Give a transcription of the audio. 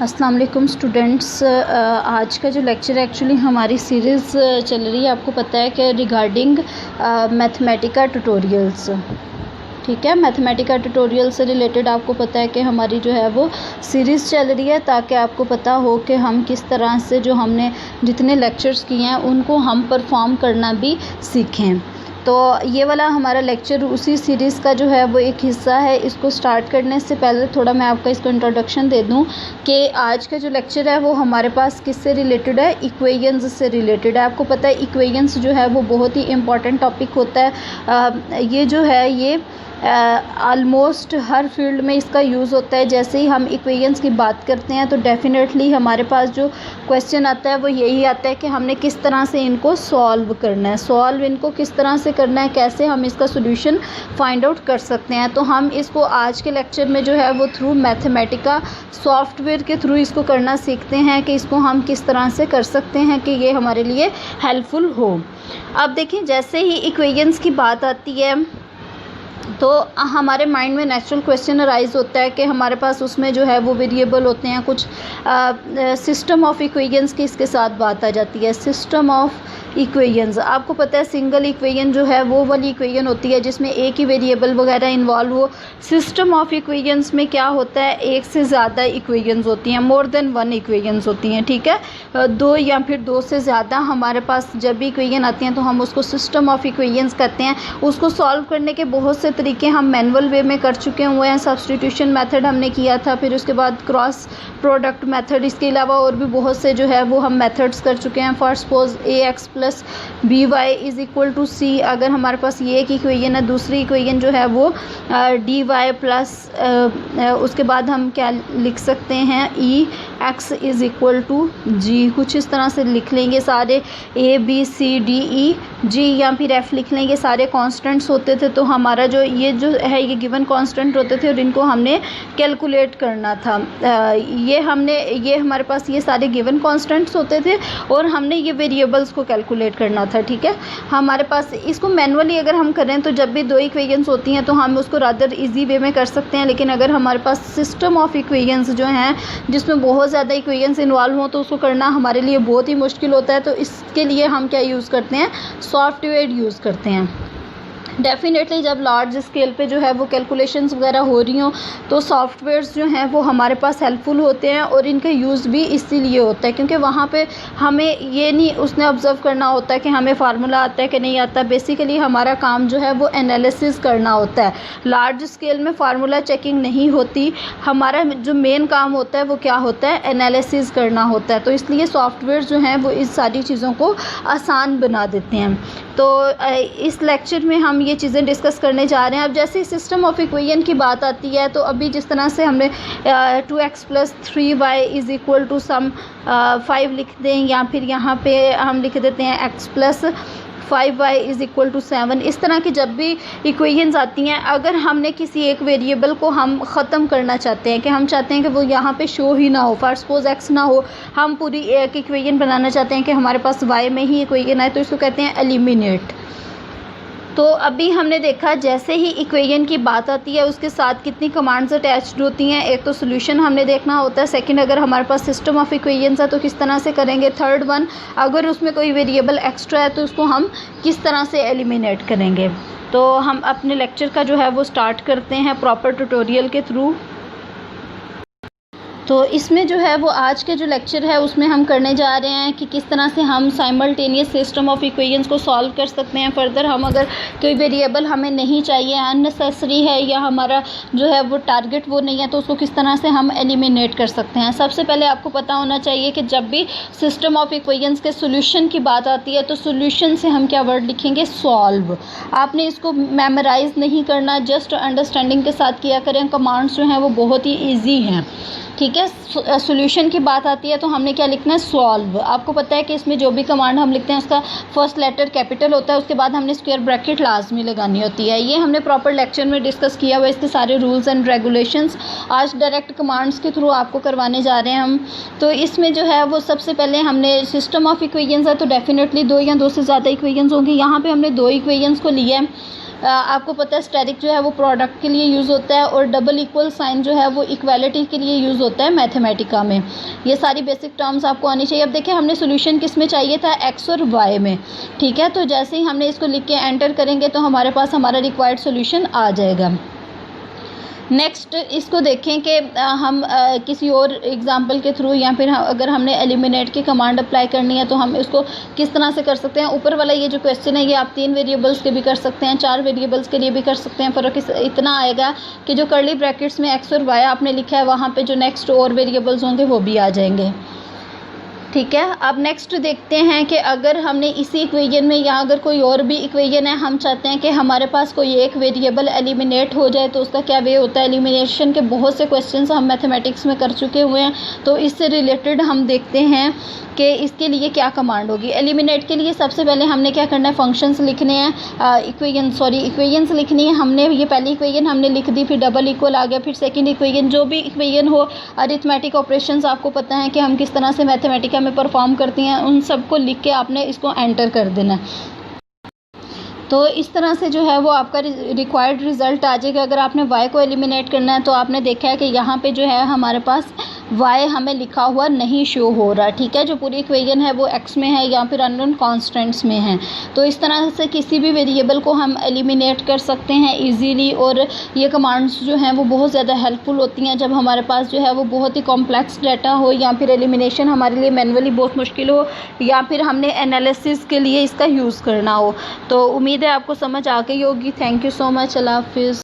अस्सलाम वालेकुम स्टूडेंट्स। आज का जो लेक्चर है एक्चुअली हमारी सीरीज़ चल रही है, आपको पता है कि रिगार्डिंग मैथमेटिका ट्यूटोरियल्स। ठीक है, मैथमेटिका ट्यूटोरियल से रिलेटेड आपको पता है कि हमारी जो है वो सीरीज़ चल रही है, ताकि आपको पता हो कि हम किस तरह से जो हमने जितने लेक्चर्स किए हैं उनको हम परफॉर्म करना भी सीखें। तो ये वाला हमारा लेक्चर उसी सीरीज़ का जो है वो एक हिस्सा है। इसको स्टार्ट करने से पहले थोड़ा मैं आपका इसको इंट्रोडक्शन दे दूं कि आज का जो लेक्चर है वो हमारे पास किससे रिलेटेड है, इक्वेशंस से रिलेटेड है। आपको पता है इक्वेशंस जो है वो बहुत ही इम्पॉर्टेंट टॉपिक होता है। ये जो है ये ऑलमोस्ट हर फील्ड में इसका यूज़ होता है। जैसे ही हम इक्वेशंस की बात करते हैं तो डेफिनेटली हमारे पास जो क्वेश्चन आता है वो यही आता है कि हमने किस तरह से इनको सॉल्व करना है, सॉल्व इनको किस तरह से करना है, कैसे हम इसका सोल्यूशन फाइंड आउट कर सकते हैं। तो हम इसको आज के लेक्चर में जो है वो थ्रू मैथमेटिका सॉफ्टवेयर के थ्रू इसको करना सीखते हैं कि इसको हम किस तरह से कर सकते हैं कि ये हमारे लिए हेल्पफुल हो। अब देखिए, जैसे ही इक्वेशंस की बात आती है तो हमारे माइंड में नेचुरल क्वेश्चन अराइज होता है कि हमारे पास उसमें जो है वो वेरिएबल होते हैं, कुछ सिस्टम ऑफ इक्वेशंस की इसके साथ बात आ जाती है। सिस्टम ऑफ इक्वेशंस, आपको पता है सिंगल इक्वेशन जो है वो वाली इक्वेशन होती है जिसमें एक ही वेरिएबल वगैरह इन्वॉल्व हो। सिस्टम ऑफ इक्वेशंस में क्या होता है, एक से ज़्यादा इक्वेशंस होती हैं, मोर देन वन इक्वेशंस होती हैं। ठीक है, दो या फिर दो से ज़्यादा हमारे पास जब भी इक्वेशन आती हैं तो हम उसको सिस्टम ऑफ इक्वेशंस कहते हैं। उसको सॉल्व करने के बहुत से तरीके हम मैनुअल वे में कर चुके हुए हैं। सब्स्टिट्यूशन मेथड हमने किया था, फिर उसके बाद क्रॉस प्रोडक्ट मेथड, इसके अलावा और भी बहुत से जो है वो हम मेथड्स कर चुके हैं। For suppose ax plus B Y is equal to C, अगर हमारे पास ये एक इक्वेशन है, दूसरी इक्वेशन जो है वो डी वाई प्लस उसके बाद हम क्या लिख सकते हैं, ई एक्स इज़ इक्वल टू जी, कुछ इस तरह से लिख लेंगे। सारे A B C D E जी या फिर एफ लिख लेंगे, सारे कांस्टेंट्स होते थे। तो हमारा जो है ये गिवन कांस्टेंट होते थे और इनको हमने कैलकुलेट करना था। ये हमारे पास ये सारे गिवन कांस्टेंट्स होते थे और हमने ये वेरिएबल्स को कैलकुलेट करना था। ठीक है, हमारे पास इसको मैनुअली अगर हम करें तो जब भी दो इक्वेशंस होती हैं तो हम उसको रादर इजी वे में कर सकते हैं। लेकिन अगर हमारे पास सिस्टम ऑफ इक्वेशंस जो हैं जिसमें बहुत ज़्यादा इक्वेशंस इन्वॉल्व हों तो उसको करना हमारे लिए बहुत ही मुश्किल होता है। तो इसके लिए हम क्या यूज़ करते हैं, सॉफ्टवेयर यूज़ करते हैं। डेफिनेटली जब लार्ज स्केल पे जो है वो कैलकुलेशंस वगैरह हो रही हों तो सॉफ्टवेयर्स जो हैं वो हमारे पास हेल्पफुल होते हैं और इनका यूज़ भी इसीलिए होता है क्योंकि वहाँ पे हमें ये नहीं उसने ऑब्ज़र्व करना होता है कि हमें फार्मूला आता है कि नहीं आता। बेसिकली हमारा काम जो है वो एनालिसिस करना होता है। लार्ज स्केल में फार्मूला चेकिंग नहीं होती, हमारा जो मेन काम होता है वो क्या होता है, एनालिसिस करना होता है। तो इसलिए सॉफ्टवेयर जो हैं वो इस सारी चीज़ों को आसान बना देते हैं। तो इस लेक्चर में हम ये चीज़ें डिस्कस करने जा रहे हैं। अब जैसे सिस्टम ऑफ इक्वेशन की बात आती है तो अभी जिस तरह से हमने 2x plus 3y is equal to sum 5 लिख दें, या फिर यहाँ पे हम लिख देते हैं x plus 5y is equal to 7। इस तरह की जब भी इक्वेशंस आती हैं, अगर हमने किसी एक वेरिएबल को हम ख़त्म करना चाहते हैं कि हम चाहते हैं कि वो यहाँ पे शो ही ना हो, फॉर सपोज x ना हो, हम पूरी एक इक्वेशन बनाना चाहते हैं कि हमारे पास y में ही इक्वेशन आए, तो इसको कहते हैं एलिमिनेट। तो अभी हमने देखा जैसे ही इक्वेशन की बात आती है उसके साथ कितनी कमांड्स अटैच्ड होती हैं। एक तो सोल्यूशन हमने देखना होता है, सेकंड अगर हमारे पास सिस्टम ऑफ इक्वेशंस है तो किस तरह से करेंगे, थर्ड वन अगर उसमें कोई वेरिएबल एक्स्ट्रा है तो उसको हम किस तरह से एलिमिनेट करेंगे। तो हम अपने लेक्चर का जो है वो स्टार्ट करते हैं प्रॉपर ट्यूटोरियल के थ्रू। तो इसमें जो है वो आज के जो लेक्चर है उसमें हम करने जा रहे हैं कि किस तरह से हम साइमल्टेनियस सिस्टम ऑफ इक्वेशंस को सॉल्व कर सकते हैं। फर्दर हम अगर कोई वेरिएबल हमें नहीं चाहिए, अननेसेसरी है या हमारा जो है वो टारगेट वो नहीं है, तो उसको किस तरह से हम एलिमिनेट कर सकते हैं। सबसे पहले आपको पता होना चाहिए कि जब भी सिस्टम ऑफ इक्वेशंस के सोल्यूशन की बात आती है तो सोल्यूशन से हम क्या वर्ड लिखेंगे, सॉल्व। आपने इसको मेमोराइज़ नहीं करना, जस्ट अंडरस्टैंडिंग के साथ किया करें। कमांड्स जो हैं वो बहुत ही ईजी हैं। ठीक है, सॉल्यूशन की बात आती है तो हमने क्या लिखना है, सॉल्व। आपको पता है कि इसमें जो भी कमांड हम लिखते हैं उसका फर्स्ट लेटर कैपिटल होता है, उसके बाद हमने स्क्वायर ब्रैकेट लाजमी लगानी होती है। ये हमने प्रॉपर लेक्चर में डिस्कस किया हुआ, इसके सारे रूल्स एंड रेगुलेशंस आज डायरेक्ट कमांड्स के थ्रू आपको करवाने जा रहे हैं हम। तो इसमें जो है वो सबसे पहले हमने सिस्टम ऑफ इक्वेशंस है तो डेफिनेटली दो या दो से ज़्यादा इक्वेशंस होंगे। यहाँ पर हमने दो इक्वेशंस को लिया है। आपको पता है स्टेरिक जो है वो प्रोडक्ट के लिए यूज़ होता है और डबल इक्वल साइन जो है वो इक्वालिटी के लिए यूज़ होता है मैथमेटिका में। ये सारी बेसिक टर्म्स आपको आनी चाहिए। अब देखिए हमने सोल्यूशन किस में चाहिए था, एक्स और वाई में, ठीक है। तो जैसे ही हमने इसको लिख के एंटर करेंगे तो हमारे पास हमारा रिक्वायर्ड सोल्यूशन आ जाएगा। नेक्स्ट इसको देखें कि हम किसी और एग्जांपल के थ्रू या फिर अगर हमने एलिमिनेट की कमांड अप्लाई करनी है तो हम इसको किस तरह से कर सकते हैं। ऊपर वाला ये जो क्वेश्चन है ये आप 3 वेरिएबल्स के भी कर सकते हैं, 4 वेरिएबल्स के लिए भी कर सकते हैं। फ़र्क इतना आएगा कि जो कर्ली ब्रैकेट्स में एक्स और वाई आपने लिखा है वहाँ पर जो नेक्स्ट और वेरिएबल्स होंगे वो भी आ जाएंगे, ठीक है। अब नेक्स्ट देखते हैं कि अगर हमने इसी इक्वेशन में या अगर कोई और भी इक्वेशन है, हम चाहते हैं कि हमारे पास कोई एक वेरिएबल एलिमिनेट हो जाए तो उसका क्या वे होता है। एलिमिनेशन के बहुत से क्वेश्चंस हम मैथमेटिक्स में कर चुके हुए हैं, तो इससे रिलेटेड हम देखते हैं कि इसके लिए क्या कमांड होगी। एलिमिनेट के लिए सबसे पहले हमने क्या करना है, फंक्शंस लिखने हैं, इक्वेशंस लिखनी है। हमने ये पहली इक्वेशन हमने लिख दी, फिर डबल इक्वल आ गया, फिर सेकंड इक्वेशन, जो भी इक्वेशन हो, अरिथमेटिक ऑपरेशंस आपको पता है कि हम किस तरह से मैथमेटिका में परफॉर्म करती हैं, उन सबको लिख के आपने इसको एंटर कर देना है। तो इस तरह से जो है वो आपका रिक्वायर्ड रिज़ल्ट आ जाएगा। अगर आपने y को एलिमिनेट करना है तो आपने देखा है कि यहाँ पे जो है हमारे पास y हमें लिखा हुआ नहीं शो हो रहा, ठीक है। जो पूरी इक्वेशन है वो x में है या फिर अननोन कॉन्स्टेंट्स में है। तो इस तरह से किसी भी वेरिएबल को हम एलिमिनेट कर सकते हैं इजीली, और ये कमांड्स जो हैं वो बहुत ज़्यादा हेल्पफुल होती हैं जब हमारे पास जो है वो बहुत ही कॉम्प्लेक्स डाटा हो या फिर एलिमिनेशन हमारे लिए मैनुअली बहुत मुश्किल हो या फिर हमने एनालिसिस के लिए इसका यूज़ करना हो। तो उम्मीद है आपको समझ आ गई होगी। Thank you so much. अल्लाह हाफिज़।